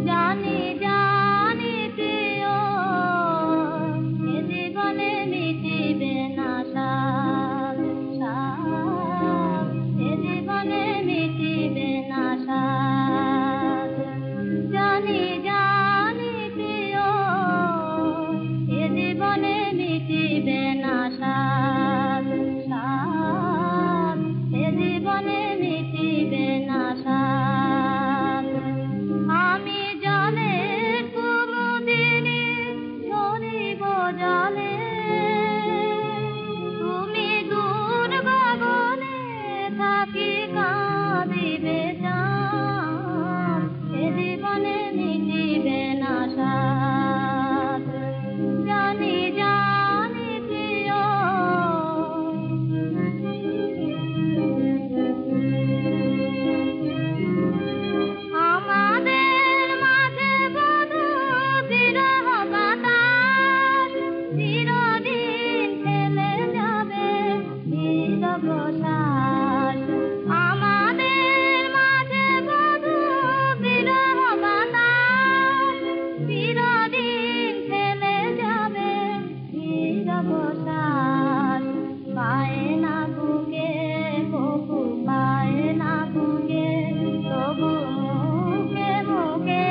জানি জানি প্রিয়, এ জীবনে মিটিবে না স্বাদ, স্বাদ, এ জীবনে মিটিবে না স্বাদ। জানি জানি প্রিয়, এ জীবনে মিটিবে না স্বাদ, স্বাদ, এ জীবনে মিটিবে না স্বাদ। আমি জলের কুমুদিনী ঝরিব জলে, তুমি দূর গগনে থাকি কাঁদিবে চাঁদ, এ জীবনে মিটিবে না স্বাদ। জানি জানি প্রিয়, আমাদের মাঝে বধূ বিরহ বাতাস, চিরদিন ফেলে যাবে নীরব শ্বাস। আমাদের মাঝে বধূ বিরহ বাতাস, চিরদিন ফেলে যাবে নীরব শ্বাস। পায় না বুকে কবু, পায় না বুকে তবু মুখে মুখে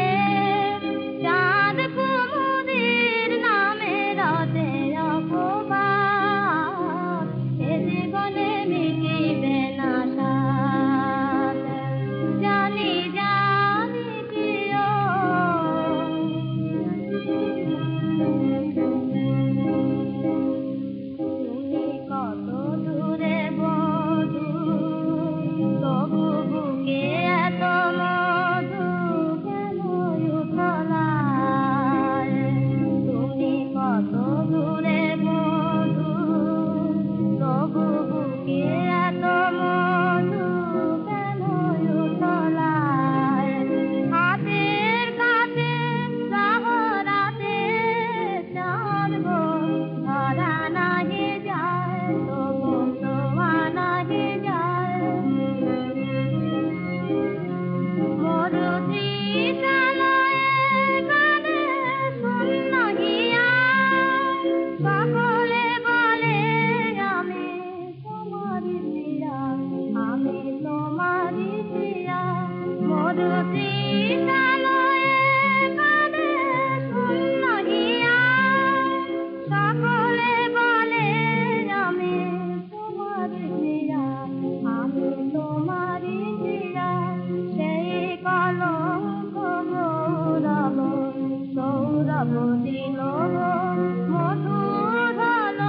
চাঁদ কুমুদির নামে রটে অপবাদ, এ জীবনে মিটিবে না স্বাদ। জানি জানি প্রিয়, তুমি কত দূরে বধূ, তবু বুকে এত মধু কেন উতলায়। তুমি কত দূরে বধূ, তবু বুকে এত মধু কেন উতলায়। হাতের কাছে সাহরাতে চাঁদ গো, ধরা নাহি যায় তবু ছোঁয়া নাহি যায়। মরুতৃষালয়ে কাঁদে শূন্য হিয়া, সকলে বলে আমি তোমারি প্রিয়া, আমি তোমারি প্রিয়া। মরুতৃষালয়ে কাঁদে শূন্য হিয়া, সকলে বলে আমি তোমারি প্রিয়া, আমি তোমারি প্রিয়া। সেই কলঙ্ক গৌরব সৌরভ দিল মধুধন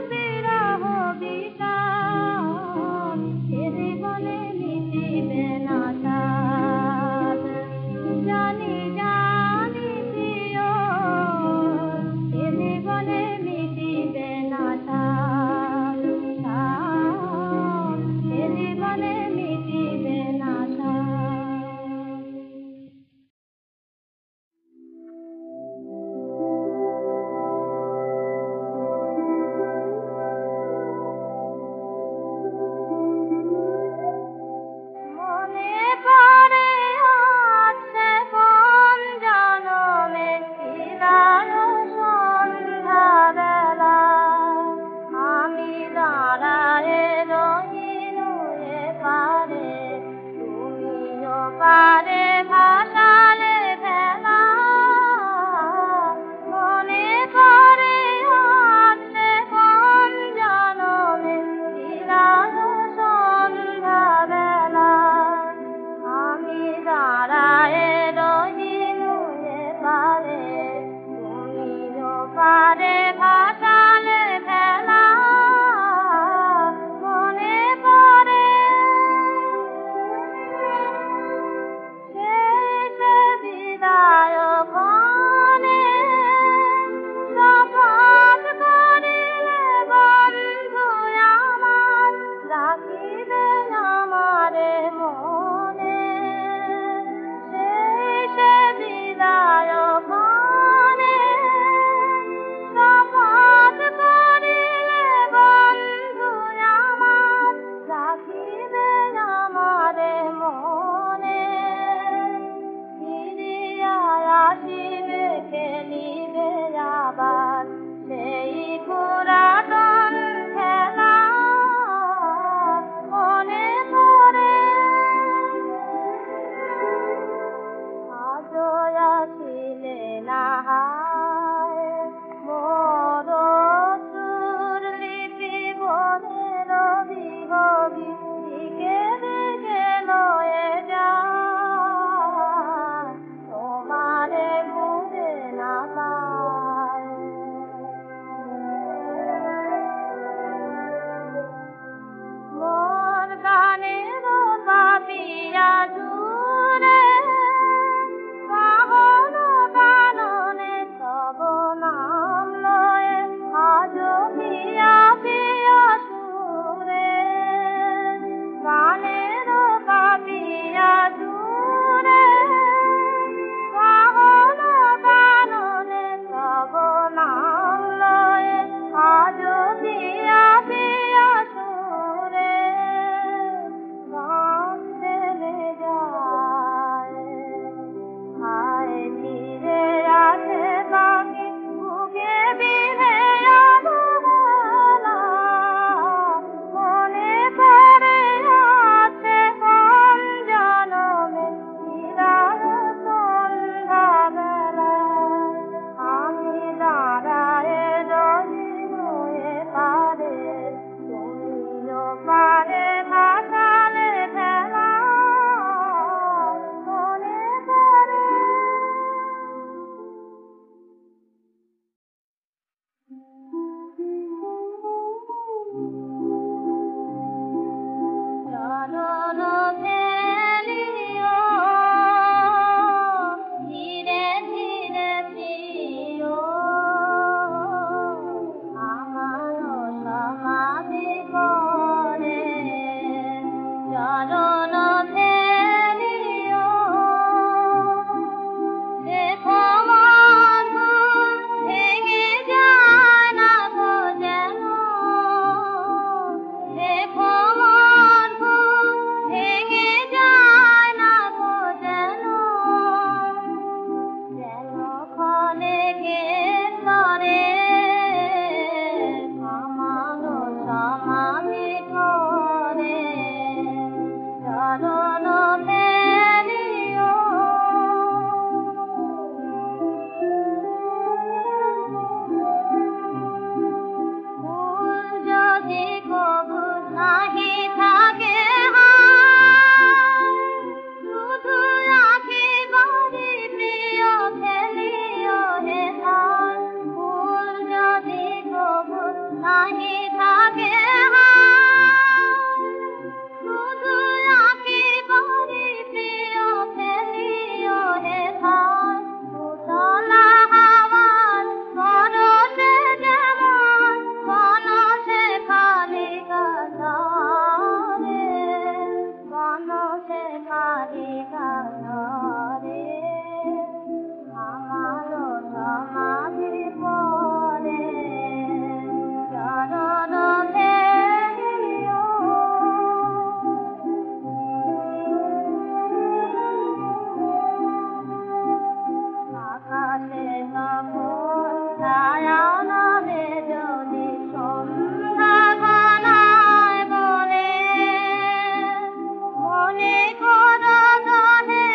বিরহ বিষাদ, এ জীবনে মিটিবে না স্বাদ। মারি কানরে আমারও সমাধি পরে চরণ ফেরিও আকাশে তখন ছায়ান বেদনী সন্ধ্যা ঘনায় বলে মনে কর জনে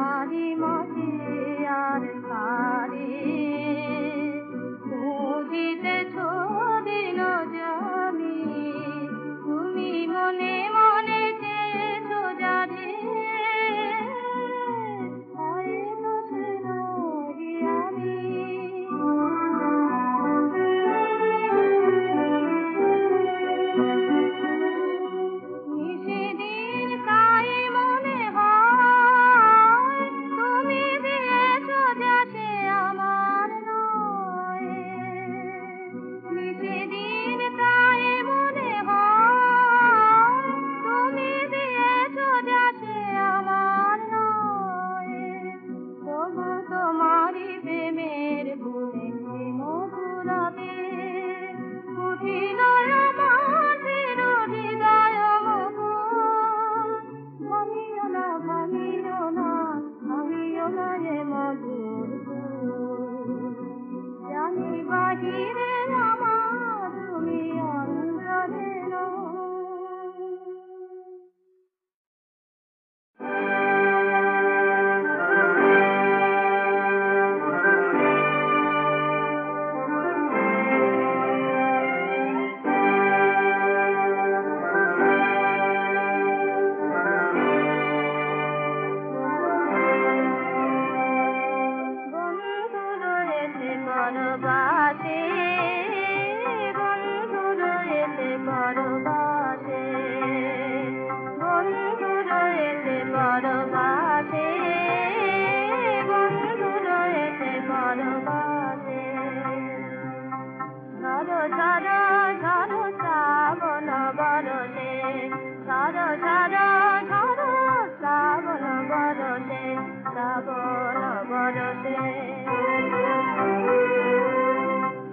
তোমারই মাঝে আর সারি খুঁজিতেছ দিন জানি তুমি মনে মনে চেয়েছো জানি হয়তো সে নই আমি নিশিদিন তাই মনে হয় তুমি দিয়েছো যা সে আমার নয় নিশিদিন তাই মনে হয় তুমি দিয়েছো যা সে আমার নয় তবু তোমারই প্রেমের গুণে মধুরাবে কুটিল আমার চির হৃদয় মুকুল ভাঙিও না ভাঙিও না ভাঙিও না রে মধুর ফুল জানি বাহিরে আমার তুমি অন্তরে নও বন্ধু রয়েছে পরবাসে বন্ধু রয়েছে পরবাসে বন্ধু রয়েছে পরবাসে বন্ধু রয়েছে পরবাসে ঝড় ঝড় ঝড় শ্রাবণ বরষে ঝড় ঝড় ঝড় শ্রাবণ বরষে শ্রাবণ বরষে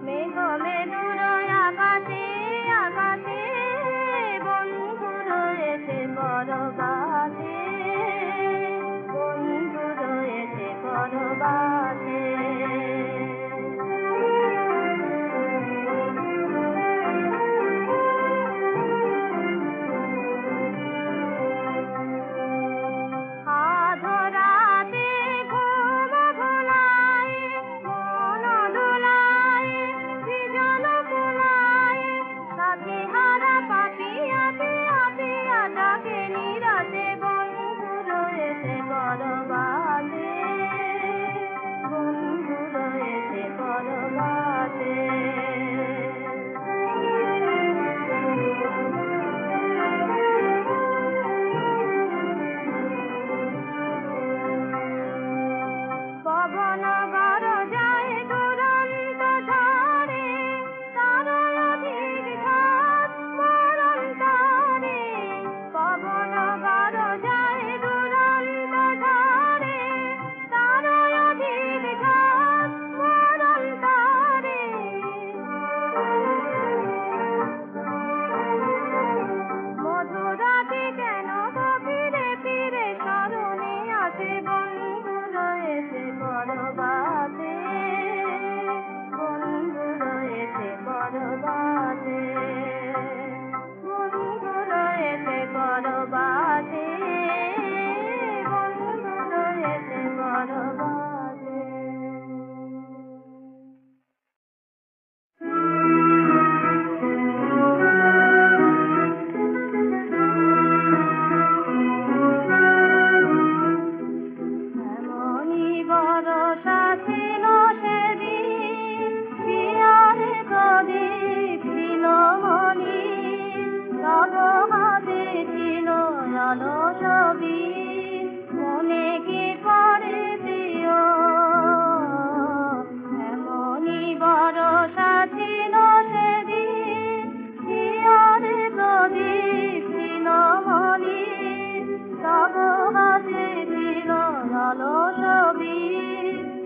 মেঘ মেদুর আকাশে আকাশে বন্ধু রয়েছে পরবাসে বন্ধু রয়েছে পরবাসে আধরাতে ঘুম ভোলায় মন দোলায় সৃজন কুলায় সাথী হারা পাপিয়া পিয়া পিয়া ডাকে নিরাতে বন্ধু রয়েছে পরবাসে বন্ধু রয়েছে পরবাসে পবন গরজায় দুরন্ত ঝড়ে তার অধিক ঘাত মরন্তরে পবন গরজায় দুরন্ত ঝড়ে তার অধিক ঘাত মরন্তরে মধুরাতে কেন ফিরে ফিরে স্মরণে আসে বন্ধু রয়েছে পরবাসে বন্ধু রয়েছে পরবাসে বন্ধু রয়েছে পরবাসে বন্ধু রয়েছে পরবাসে এমনই বরষা ছিল সেদিন পিয়ারে প্রদীপ ছিল মনি তব হাতে ছিল আলো ছবি মনে কি পড়ে প্রিয় এমনই বরষা ছিল সেদিন পিয়ারে প্রদীপ ছিল মনি তব হাতে ছিল আলো ছবি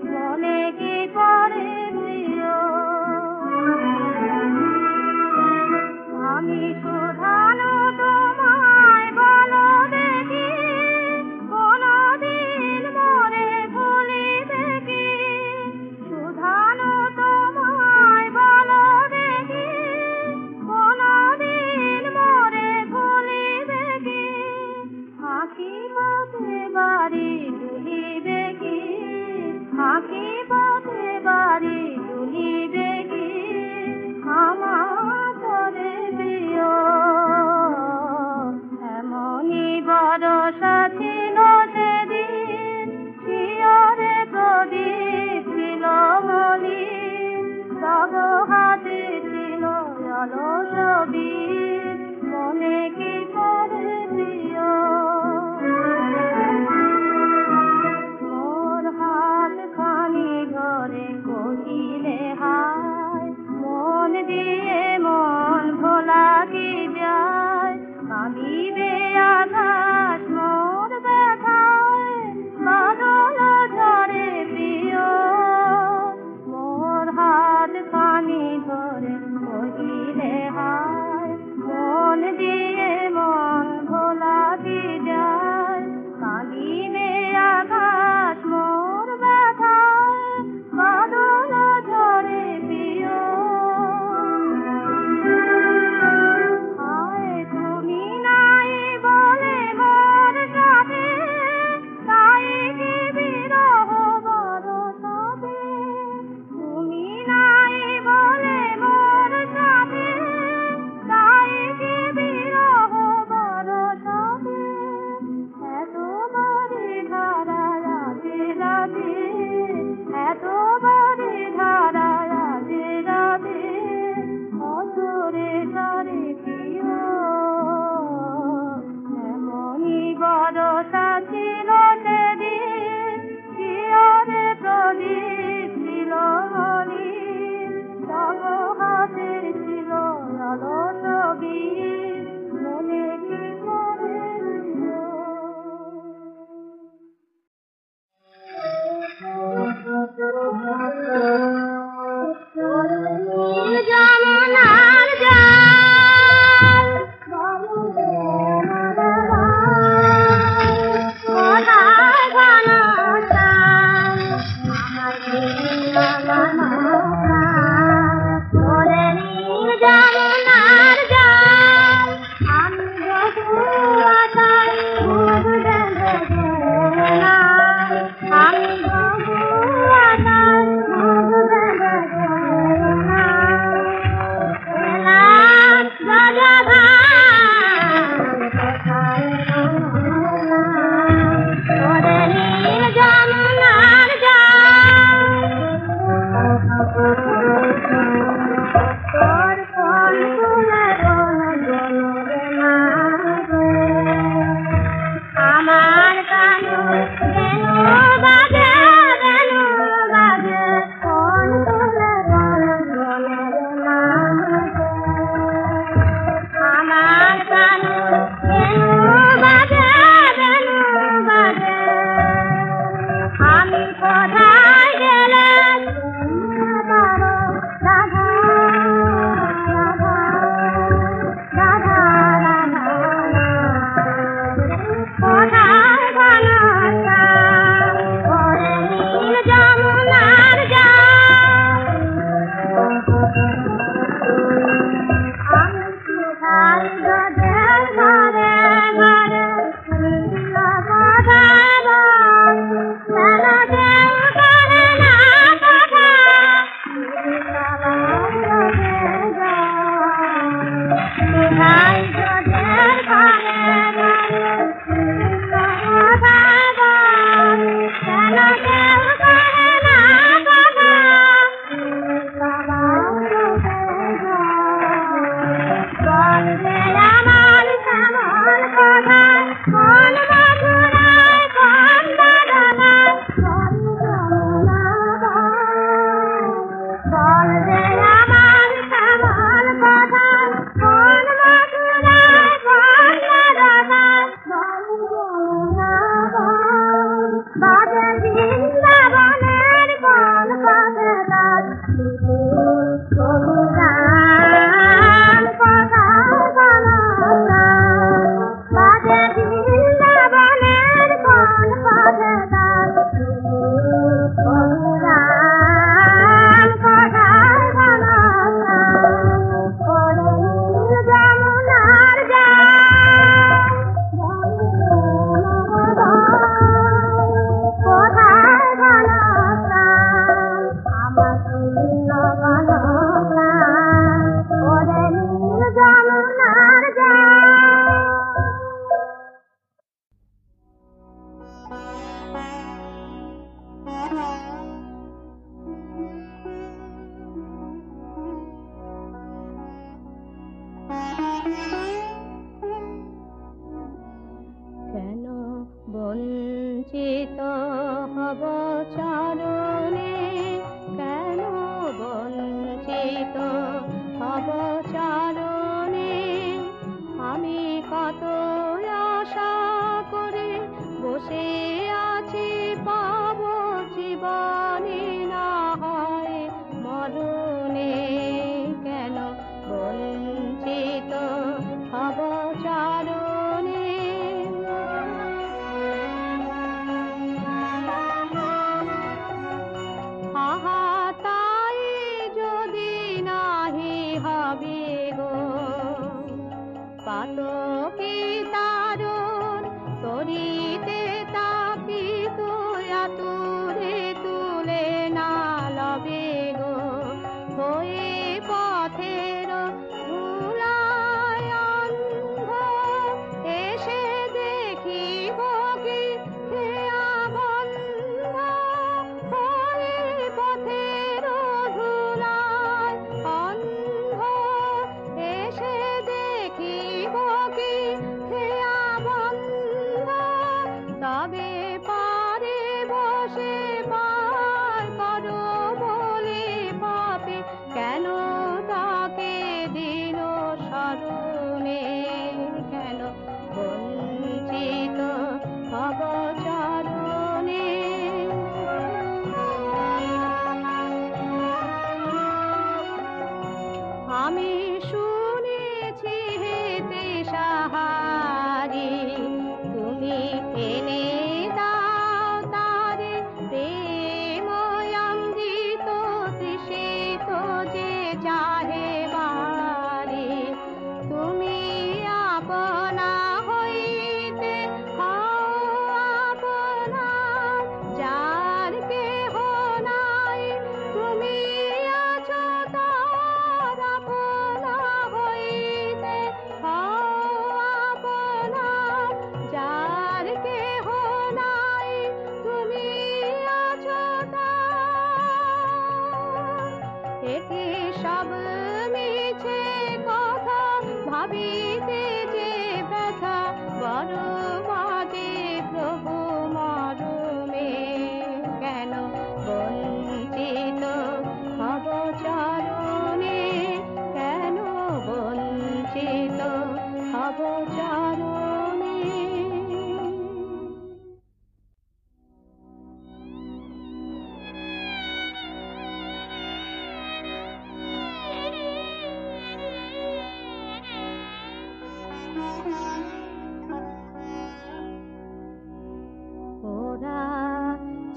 মনে কি পড়ে প্রিয় আমি শুধানো তোমায় বলো দেখি কোনদিন মরে ভুলিবে কি শুধানো তোমায় বলো দেখি কোনদিন মরে ভুলিবে কি আঁকি বাড়ি কোথায় গেলে রাধা রাধা রাধা রাধা রাধা কোথায় ঘনশ্যাম ওরে নীল যমুনার জল আমি কোথায় গদের ঘরে ঘরে কোথায় বল কেন কেউ করে না কথা কোথায় গদের ঘরে ঘরে কোথায় বল কেন কেউ করে না কথা বলবে আমার শ্যামল কোথায় কোন মথুরায় কোন বাগানায় কোন যমুনায় বলবে আমার শ্যামল কোথায় কোন মথুরায় কোন বাগানায় কোন যমুনায় বাজে বৃন্দাবনের কোন পথে তার রাম কোথায় ঘনশ্যাম বাজে বৃন্দাবনের কোন পথে তার রাম কোথায় ঘনশ্যাম ওরে নীল যমুনার কোথায় ঘনশ্যাম আমার কৃষ্ণ ঘনশ্যাম ওরে নীল যমুনার কেন বঞ্চিত হব চরণে কেন বঞ্চিত হব চরণে আমি কত আশা করে বসে আছি পাব জীবনে না হয় মরণে কেন বঞ্চিত হব চরণে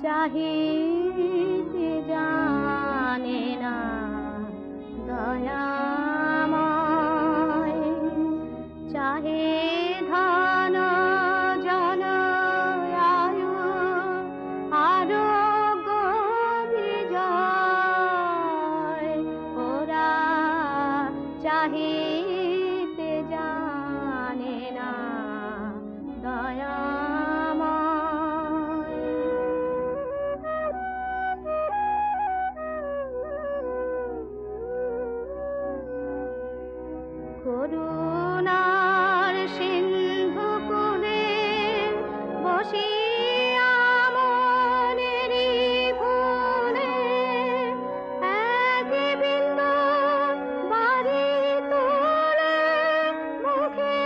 চাহিতে জানে না দয়াময়। চাহে ধন জন আয়ু আরোগ্য বিজয়, ওরা চাহিতে জানে না দয়াময়। করুণার সিন্ধু কুলে বসিয়া মনেরই ভুলে এক বিন্দু বাড়ি তোলে মুখে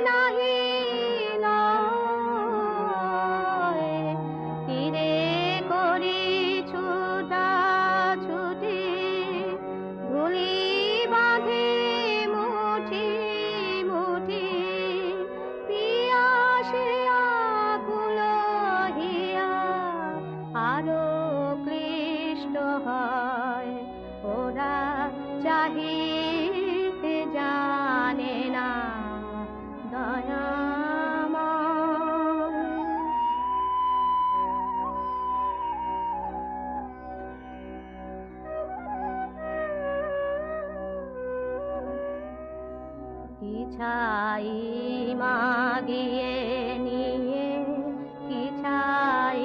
নাহি লয়। তীরে করি ছুটা ছুটি ধুলি বাঁধে মুঠি মুঠি, পিয়াসে আকুল হিয়া আরো ক্লিষ্ট হয়, ওরা চাহিতে জানে না দয়াময়। কি ছাই মাগিয়ে নিয়ে কি ছাই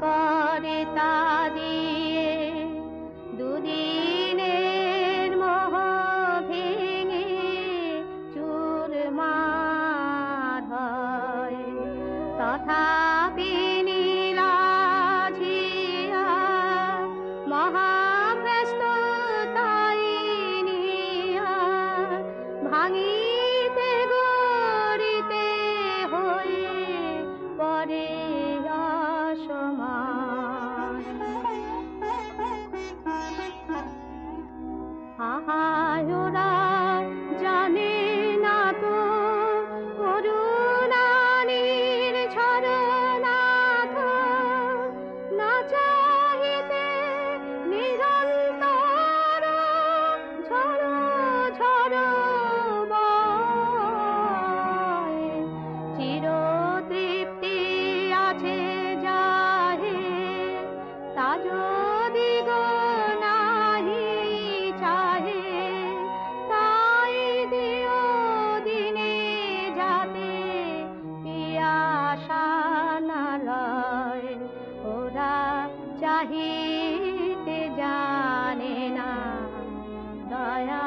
করে তা দিয়ে, দুদিনের মোহ ভেঙে চুরমার হয়। তথাপি নীলাঝিয়া মহাপ্রস্তুতাই নিয়া ভাঙিতে গড়িতে হয়ে পরে অসমান। আহারা জানে না তো করুণানির ঝরনাথ, না চাহিতে নিরন্তর ঝড় ঝড় বয়। চির তৃপ্তি আছে যাহে তা যদি গো নাহি চাহে, তাই দিও দিনে যাতে পিয়াসা না লয়, ওরা চাহিতে জানে না দয়া।